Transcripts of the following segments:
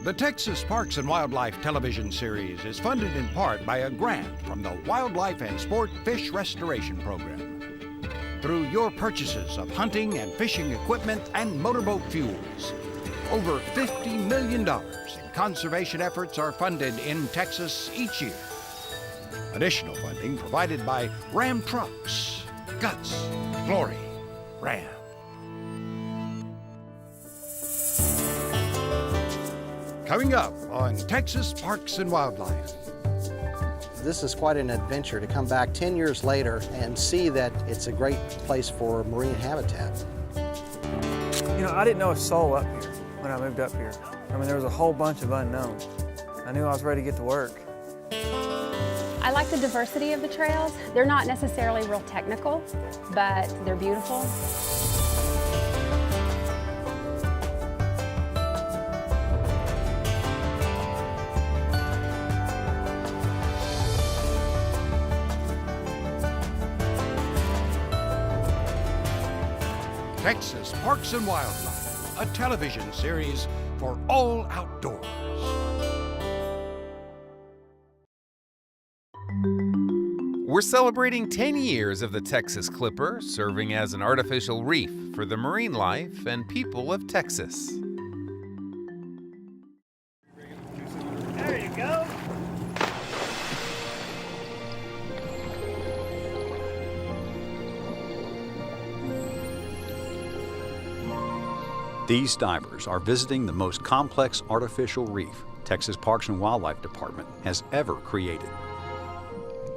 The Texas Parks and Wildlife television series is funded in part by a grant from the Wildlife and Sport Fish Restoration Program. Through your purchases of hunting and fishing equipment and motorboat fuels, over $50 million in conservation efforts are funded in Texas each year. Additional funding provided by Ram Trucks. Guts, glory, Ram. Coming up on Texas Parks and Wildlife. This is quite an adventure to come back 10 years later and see that it's a great place for marine habitat. You know, I didn't know a soul up here when I moved up here. I mean, there was a whole bunch of unknowns. I knew I was ready to get to work. I like the diversity of the trails. They're not necessarily real technical, but they're beautiful. Texas Parks and Wildlife, a television series for all outdoors. We're celebrating 10 years of the Texas Clipper, serving as an artificial reef for the marine life and people of Texas. There you go. These divers are visiting the most complex artificial reef Texas Parks and Wildlife Department has ever created.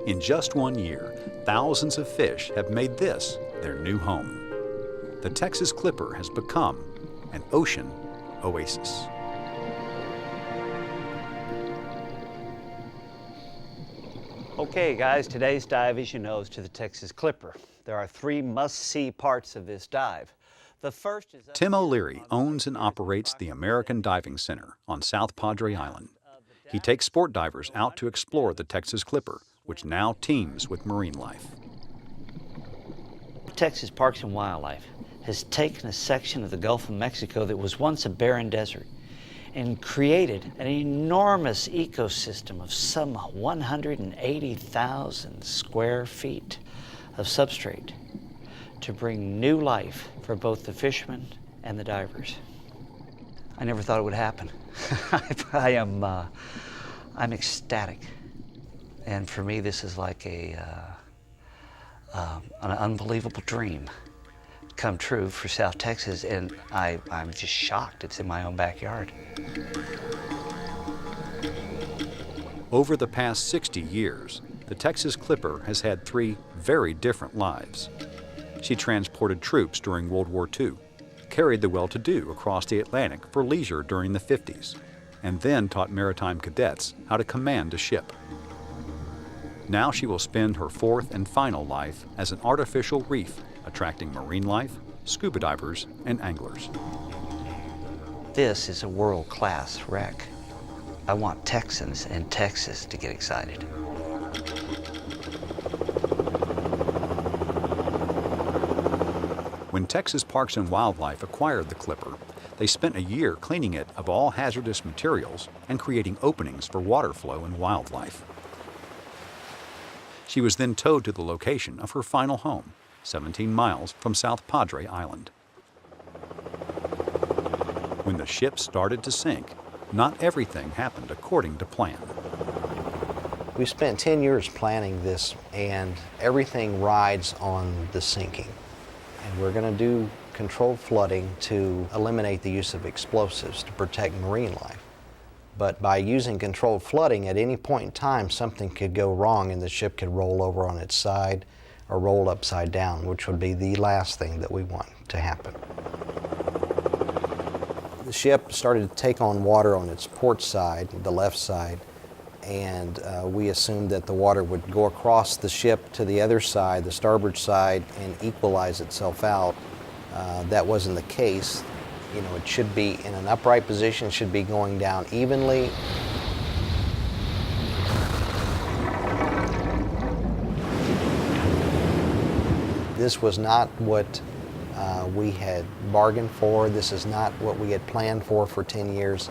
In just 1 year, thousands of fish have made this their new home. The Texas Clipper has become an ocean oasis. Okay guys, today's dive, as you know, is to the Texas Clipper. There are 3 must-see parts of this dive. The first is Tim O'Leary owns and operates the American Diving Center on South Padre Island. He takes sport divers out to explore the Texas Clipper, which now teems with marine life. Texas Parks and Wildlife has taken a section of the Gulf of Mexico that was once a barren desert and created an enormous ecosystem of some 180,000 square feet of substrate to bring new life for both the fishermen and the divers. I never thought it would happen. I'm ecstatic. And for me, this is like an unbelievable dream come true for South Texas, and I'm just shocked it's in my own backyard. Over the past 60 years, the Texas Clipper has had 3 very different lives. She transported troops during World War II, carried the well-to-do across the Atlantic for leisure during the 50s, and then taught maritime cadets how to command a ship. Now she will spend her 4th and final life as an artificial reef, attracting marine life, scuba divers, and anglers. This is a world-class wreck. I want Texans and Texas to get excited. When Texas Parks and Wildlife acquired the Clipper, they spent a year cleaning it of all hazardous materials and creating openings for water flow and wildlife. She was then towed to the location of her final home, 17 miles from South Padre Island. When the ship started to sink, not everything happened according to plan. We spent 10 years planning this, and everything rides on the sinking. And we're going to do controlled flooding to eliminate the use of explosives to protect marine life. But by using controlled flooding, at any point in time, something could go wrong and the ship could roll over on its side or roll upside down, which would be the last thing that we want to happen. The ship started to take on water on its port side, the left side, and we assumed that the water would go across the ship to the other side, the starboard side, and equalize itself out. That wasn't the case. You know, it should be in an upright position, should be going down evenly. This was not what we had bargained for. This is not what we had planned for 10 years.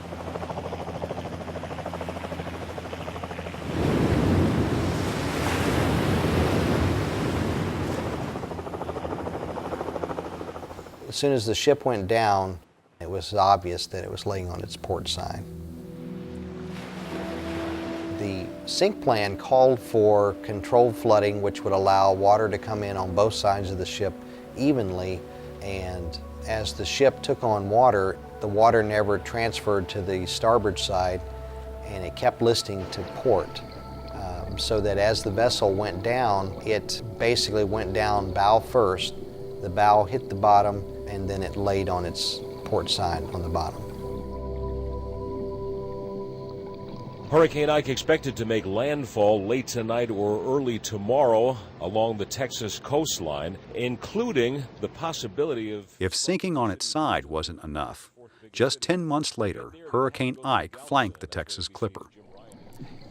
As soon as the ship went down, it was obvious that it was laying on its port side. The sink plan called for controlled flooding, which would allow water to come in on both sides of the ship evenly, and as the ship took on water, the water never transferred to the starboard side, and it kept listing to port. So that as the vessel went down, it basically went down bow first. The bow hit the bottom, and then it laid on its port side on the bottom. Hurricane Ike expected to make landfall late tonight or early tomorrow along the Texas coastline, including the possibility of... If sinking on its side wasn't enough, just 10 months later, Hurricane Ike flanked the Texas Clipper.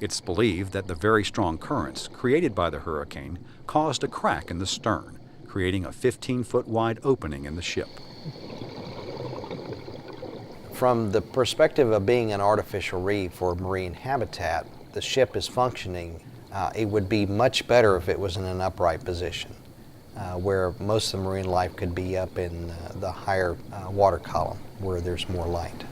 It's believed that the very strong currents created by the hurricane caused a crack in the stern, creating a 15-foot wide opening in the ship. From the perspective of being an artificial reef or marine habitat, the ship is functioning. It would be much better if it was in an upright position, where most of the marine life could be up in the higher water column, where there's more light.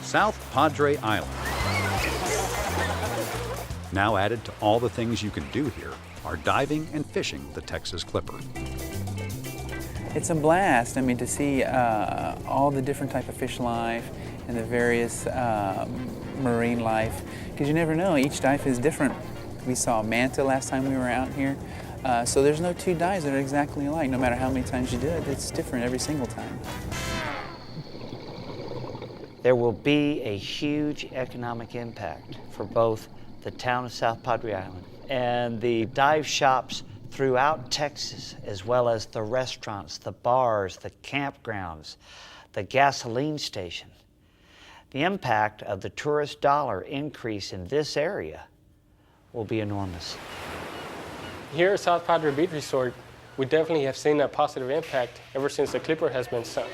South Padre Island. Now added to all the things you can do here are diving and fishing the Texas Clipper. It's a blast, I mean, to see all the different type of fish life and the various marine life, because you never know, each dive is different. We saw manta last time we were out here, so there's no two dives that are exactly alike. No matter how many times you do it, it's different every single time. There will be a huge economic impact for both the town of South Padre Island and the dive shops throughout Texas, as well as the restaurants, the bars, the campgrounds, the gasoline station. The impact of the tourist dollar increase in this area will be enormous. Here at South Padre Beach Resort, we definitely have seen a positive impact ever since the Clipper has been sunk.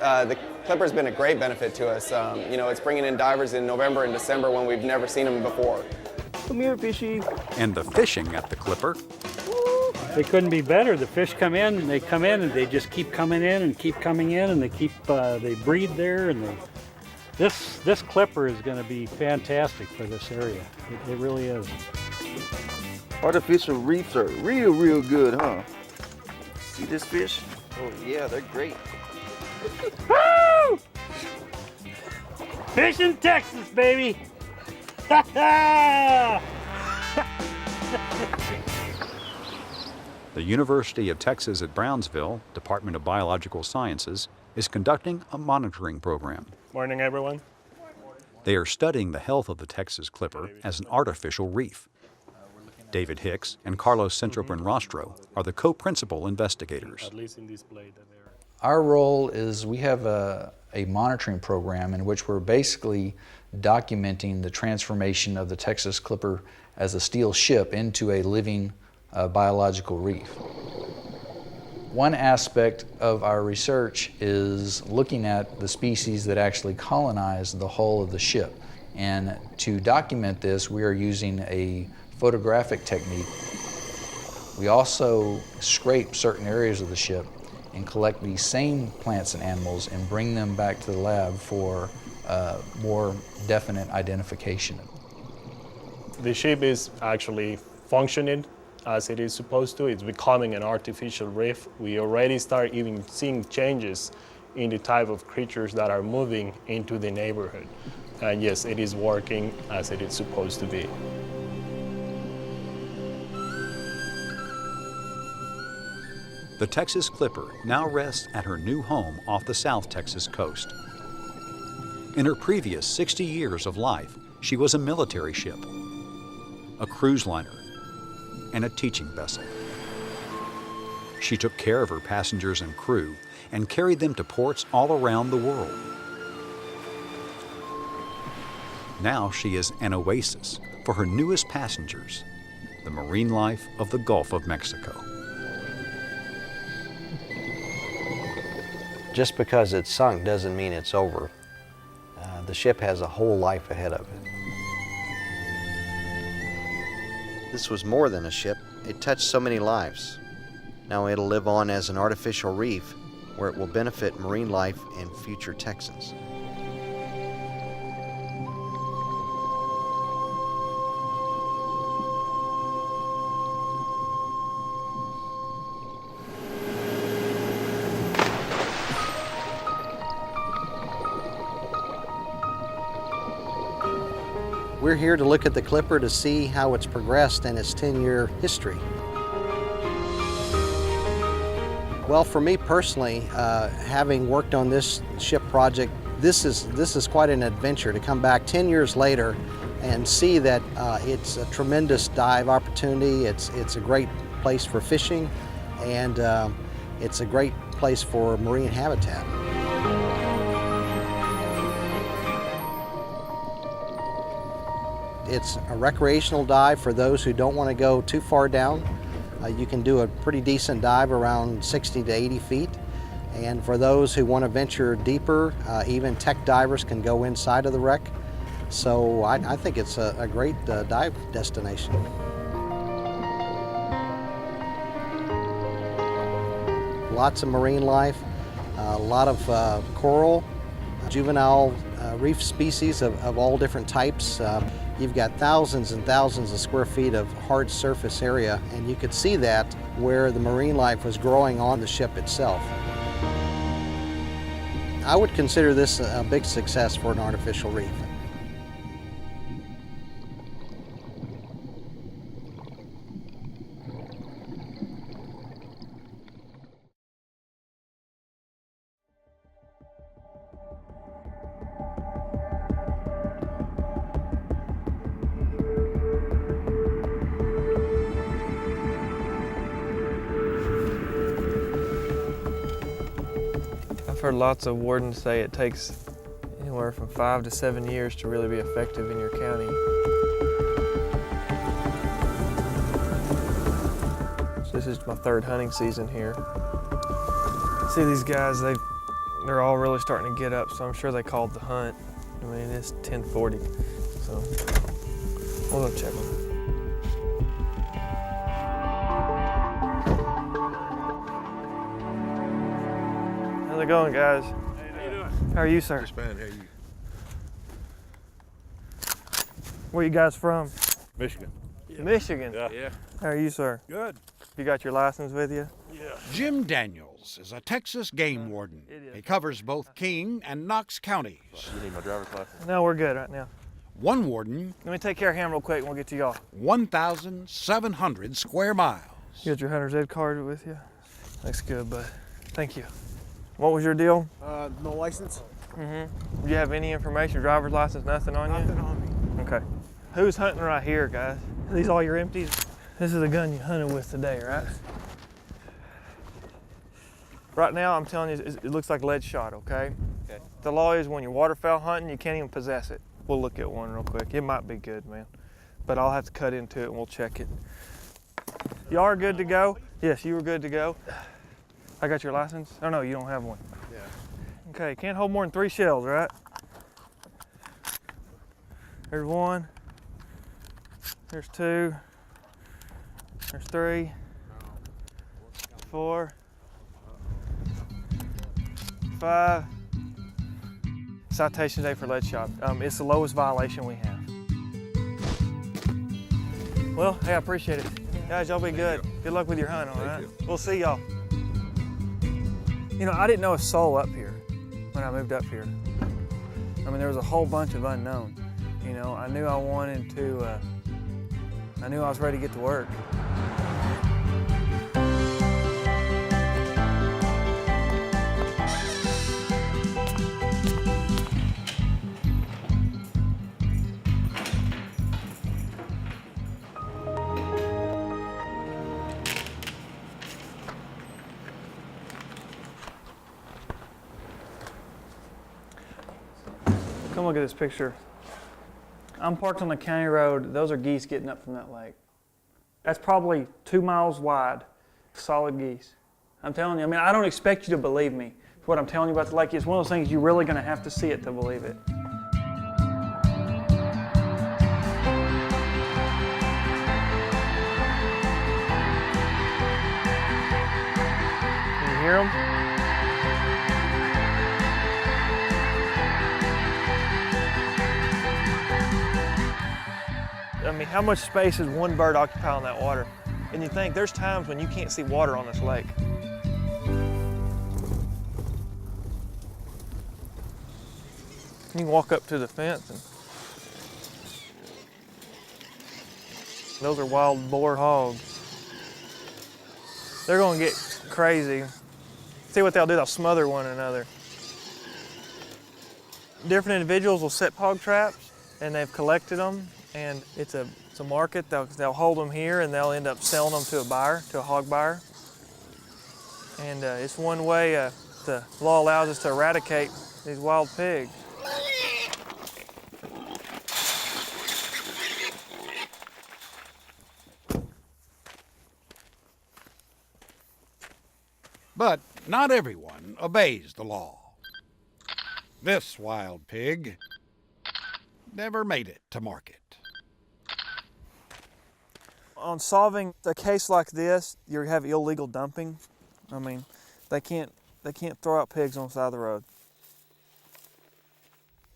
The Clipper's been a great benefit to us. You know, it's bringing in divers in November and December when we've never seen them before. Come here, fishy. And the fishing at the Clipper. They couldn't be better. The fish come in, and they just keep coming in and keep coming in, and they breed there, and this Clipper is going to be fantastic for this area. It really is. Artificial reefs are real good, huh? See this fish? Oh yeah, they're great. Woo! Fish in Texas, baby! The University of Texas at Brownsville, Department of Biological Sciences, is conducting a monitoring program. Morning, everyone. They are studying the health of the Texas Clipper as an artificial reef. David Hicks and Carlos Centropin-Rostro are the co-principal investigators. At least in display that they're... Our role is we have a monitoring program in which we're basically documenting the transformation of the Texas Clipper as a steel ship into a living biological reef. One aspect of our research is looking at the species that actually colonize the hull of the ship. And to document this, we are using a photographic technique. We also scrape certain areas of the ship and collect these same plants and animals and bring them back to the lab for more definite identification. The ship is actually functioning as it is supposed to. It's becoming an artificial reef. We already start even seeing changes in the type of creatures that are moving into the neighborhood. And yes, it is working as it is supposed to be. The Texas Clipper now rests at her new home off the South Texas coast. In her previous 60 years of life, she was a military ship, a cruise liner, and a teaching vessel. She took care of her passengers and crew and carried them to ports all around the world. Now she is an oasis for her newest passengers, the marine life of the Gulf of Mexico. Just because it's sunk doesn't mean it's over. The ship has a whole life ahead of it. This was more than a ship. It touched so many lives. Now it'll live on as an artificial reef where it will benefit marine life and future Texans. We're here to look at the Clipper to see how it's progressed in its 10-year history. Well, for me personally, having worked on this ship project, this is quite an adventure to come back 10 years later and see that it's a tremendous dive opportunity. It's a great place for fishing, and it's a great place for marine habitat. It's a recreational dive for those who don't want to go too far down. You can do a pretty decent dive around 60 to 80 feet. And for those who want to venture deeper, even tech divers can go inside of the wreck. So I think it's a great dive destination. Lots of marine life, a lot of coral, juvenile reef species of all different types. You've got thousands and thousands of square feet of hard surface area, and you could see that where the marine life was growing on the ship itself. I would consider this a big success for an artificial reef. I've heard lots of wardens say it takes anywhere from 5 to 7 years to really be effective in your county. So this is my 3rd hunting season here. See these guys, they're all really starting to get up, so I'm sure they called the hunt. I mean, it's 10:40, so we'll go check them. How's it going, guys? How you doing? How are you, sir? Just fine. How are you? Where you guys from? Michigan. Yeah. Michigan? Yeah. How are you, sir? Good. You got your license with you? Yeah. Jim Daniels is a Texas Game Warden. He covers both King and Knox counties. You need my driver's license? No, we're good right now. One warden. Let me take care of him real quick and we'll get to y'all. 1,700 square miles. You got your hunter's ed card with you? Looks good, bud. Thank you. What was your deal? No license. Mm-hmm. Do you have any information, driver's license, nothing on you? Nothing on me. Okay. Who's hunting right here, guys? Are these all your empties? This is the gun you hunted with today, right? Right now, I'm telling you, it looks like lead shot, okay? Okay. The law is when you're waterfowl hunting, you can't even possess it. We'll look at one real quick. It might be good, man. But I'll have to cut into it and we'll check it. Y'all are good to go? Yes, you were good to go. I got your license? Oh no, you don't have one. Yeah. Okay, can't hold more than 3 shells, right? There's 1. There's 2. There's 3. 4. 5. Citation day for lead shot. It's the lowest violation we have. Well, hey, I appreciate it. Guys, y'all be good. Good luck with your hunt, all right? We'll see y'all. You know, I didn't know a soul up here when I moved up here. I mean, there was a whole bunch of unknown. You know, I knew I wanted to, I knew I was ready to get to work. Come look at this picture. I'm parked on the county road. Those are geese getting up from that lake. That's probably 2 miles wide, solid geese. I'm telling you, I mean, I don't expect you to believe me. What I'm telling you about the lake is one of those things you're really going to have to see it to believe it. Can you hear them? I mean, how much space does one bird occupy in that water? And you think there's times when you can't see water on this lake. You can walk up to the fence and those are wild boar hogs. They're gonna get crazy. See what they'll do, they'll smother one another. Different individuals will set hog traps and they've collected them, and it's a market. They'll hold them here and they'll end up selling them to a buyer, to a hog buyer. And it's one way the law allows us to eradicate these wild pigs. But not everyone obeys the law. This wild pig never made it to market. On solving a case like this, you have illegal dumping. I mean, they can't throw out pigs on the side of the road.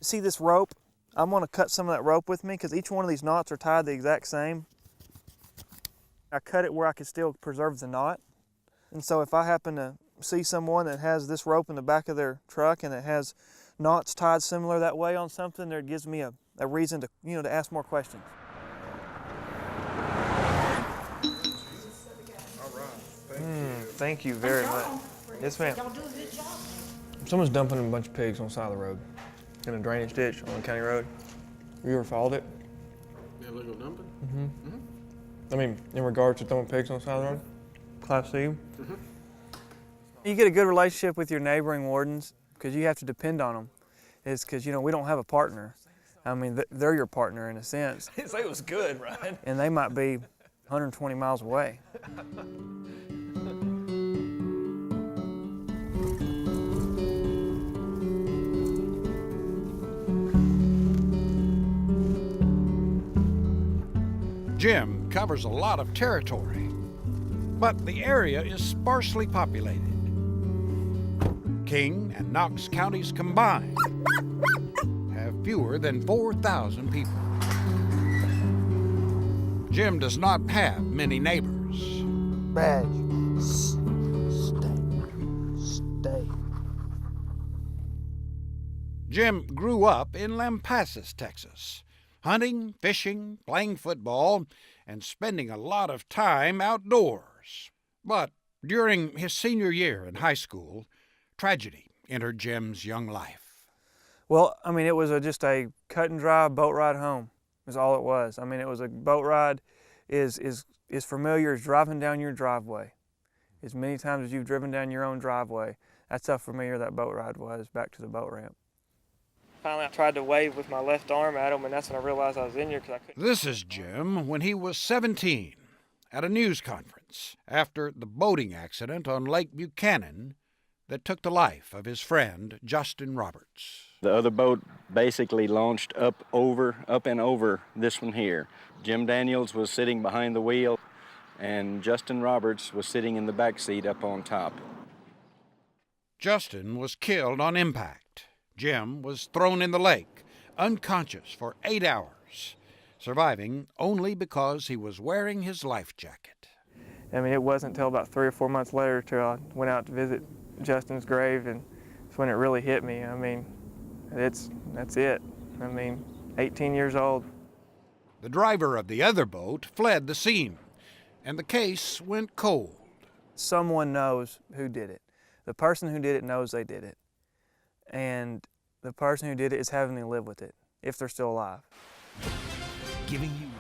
See this rope? I'm gonna cut some of that rope with me because each one of these knots are tied the exact same. I cut it where I can still preserve the knot. And so if I happen to see someone that has this rope in the back of their truck and it has knots tied similar that way on something, there gives me a reason to, to ask more questions. Thank you very much. Yes, ma'am. Someone's dumping a bunch of pigs on the side of the road in a drainage ditch on the county road. You ever followed it? Illegal dumping? I mean, in regards to throwing pigs on the side of the road? Class C? You get a good relationship with your neighboring wardens because you have to depend on them. It's because, we don't have a partner. I mean, they're your partner in a sense. Say it was good, right? And they might be 120 miles away. Jim covers a lot of territory, but the area is sparsely populated. King and Knox counties combined have fewer than 4,000 people. Jim does not have many neighbors. Badge. Stay. Jim grew up in Lampasas, Texas, hunting, fishing, playing football, and spending a lot of time outdoors. But during his senior year in high school, tragedy entered Jim's young life. Well, I mean, it was just a cut and dry boat ride home is all it was. I mean, it was a boat ride is familiar as driving down your driveway. As many times as you've driven down your own driveway, that's how familiar that boat ride was back to the boat ramp. Finally, I tried to wave with my left arm at him, and that's when I realized I was in here because I couldn't. This is Jim when he was 17 at a news conference after the boating accident on Lake Buchanan that took the life of his friend, Justin Roberts. The other boat basically launched up and over this one here. Jim Daniels was sitting behind the wheel, and Justin Roberts was sitting in the back seat up on top. Justin was killed on impact. Jim was thrown in the lake, unconscious for 8 hours, surviving only because he was wearing his life jacket. I mean, it wasn't until about 3 or 4 months later till I went out to visit Justin's grave, and it's when it really hit me. I mean, that's it. I mean, 18 years old. The driver of the other boat fled the scene, and the case went cold. Someone knows who did it. The person who did it knows they did it. And the person who did it is having to live with it, if they're still alive.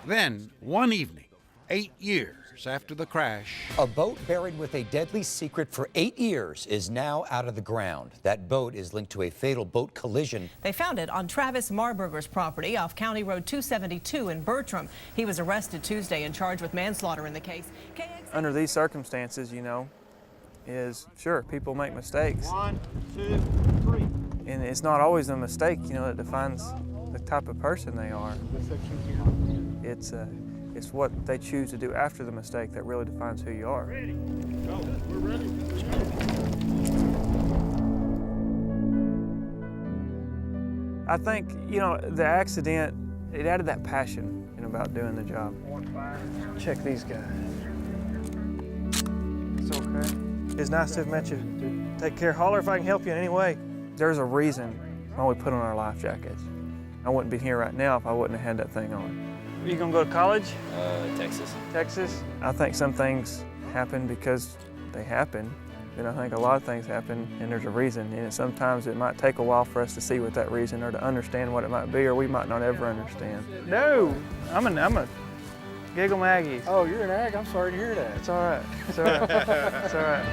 Then, one evening, 8 years years after the crash. A boat buried with a deadly secret for 8 years is now out of the ground. That boat is linked to a fatal boat collision. They found it on Travis Marburger's property off County Road 272 in Bertram. He was arrested Tuesday and charged with manslaughter in the case. Under these circumstances, you know, is sure, people make mistakes. 1, 2, 3. And it's not always a mistake, you know, that defines the type of person they are. It's what they choose to do after the mistake that really defines who you are. Ready. Go. We're ready. I think, you know, the accident, it added that passion about doing the job. Check these guys. It's okay. It's nice to have met you. Take care. Holler if I can help you in any way. There's a reason why we put on our life jackets. I wouldn't be here right now if I wouldn't have had that thing on. Are you gonna go to college? Texas. Texas? I think some things happen because they happen. And I think a lot of things happen and there's a reason. And sometimes it might take a while for us to see what that reason or to understand what it might be, or we might not ever understand. No, I'm a Giggle Maggie. Oh, you're an ag? I'm sorry to hear that. It's all right. It's all right. It's all right.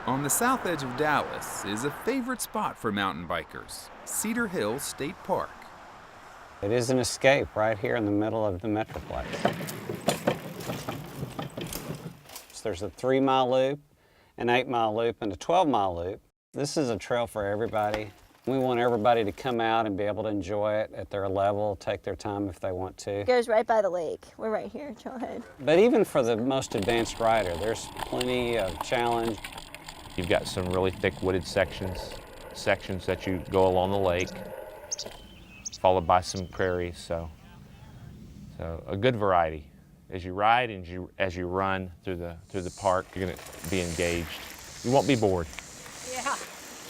On the south edge of Dallas is a favorite spot for mountain bikers, Cedar Hill State Park. It is an escape right here in the middle of the Metroplex. So there's a 3-mile loop, an 8-mile loop, and a 12-mile loop. This is a trail for everybody. We want everybody to come out and be able to enjoy it at their level, take their time if they want to. It goes right by the lake. We're right here. Go ahead. But even for the most advanced rider, there's plenty of challenge. You've got some really thick wooded sections that you go along the lake, followed by some prairies, so a good variety. As you ride and as you run through the park, you're going to be engaged. You won't be bored. Yeah.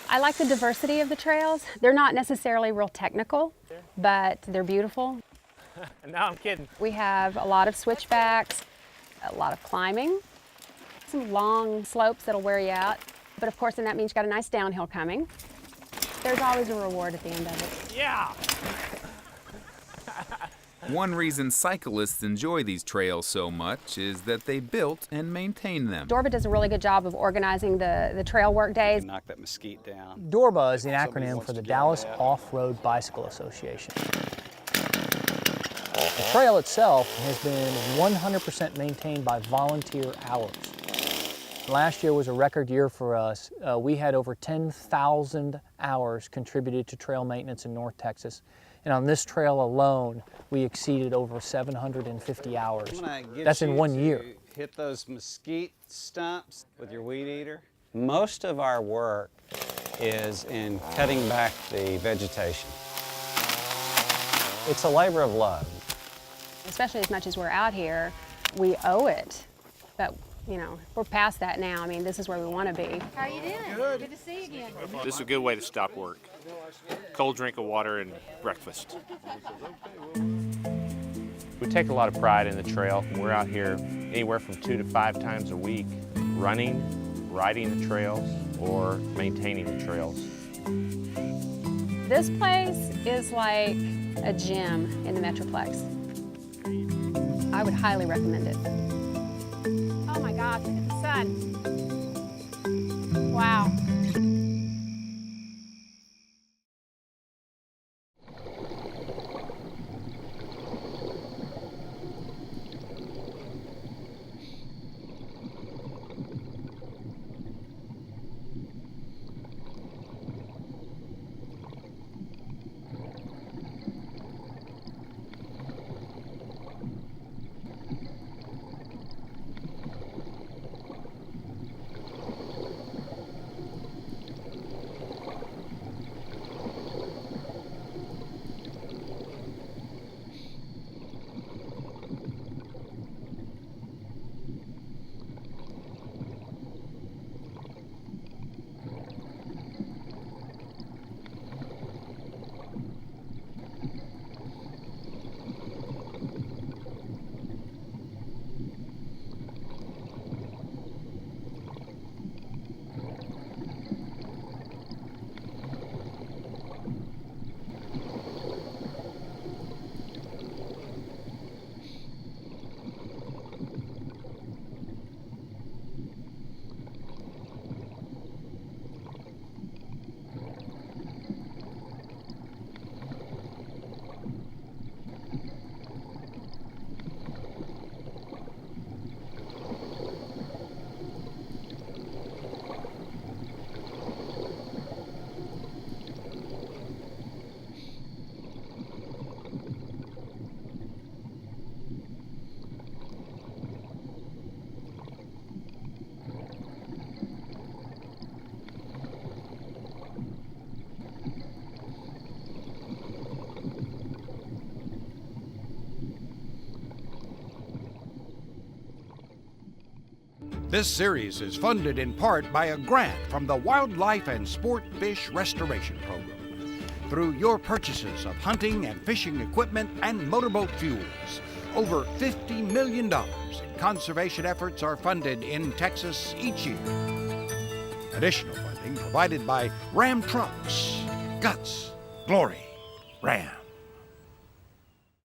I like the diversity of the trails. They're not necessarily real technical, but they're beautiful. No, I'm kidding. We have a lot of switchbacks, a lot of climbing, some long slopes that'll wear you out. But of course, then that means you've got a nice downhill coming. There's always a reward at the end of it. Yeah! One reason cyclists enjoy these trails so much is that they built and maintain them. DORBA does a really good job of organizing the trail work days. Knock that mesquite down. DORBA is the acronym for the Dallas Off-Road Bicycle Association. The trail itself has been 100% maintained by volunteer hours. Last year was a record year for us. We had over 10,000 hours contributed to trail maintenance in North Texas. And on this trail alone, we exceeded over 750 hours. That's in 1 year. Hit those mesquite stumps with your weed eater. Most of our work is in cutting back the vegetation. It's a labor of love. Especially as much as we're out here, we owe it. But you know, we're past that now. I mean, this is where we want to be. How are you doing? Good to see you again. This is a good way to stop work. Cold drink of water and breakfast. We take a lot of pride in the trail. We're out here anywhere from 2 to 5 times a week, running, riding the trails, or maintaining the trails. This place is like a gym in the Metroplex. I would highly recommend it. Oh my gosh, look at the sun. Wow. This series is funded in part by a grant from the Wildlife and Sport Fish Restoration Program. Through your purchases of hunting and fishing equipment and motorboat fuels, over $50 million in conservation efforts are funded in Texas each year. Additional funding provided by Ram Trucks. Guts, glory, Ram.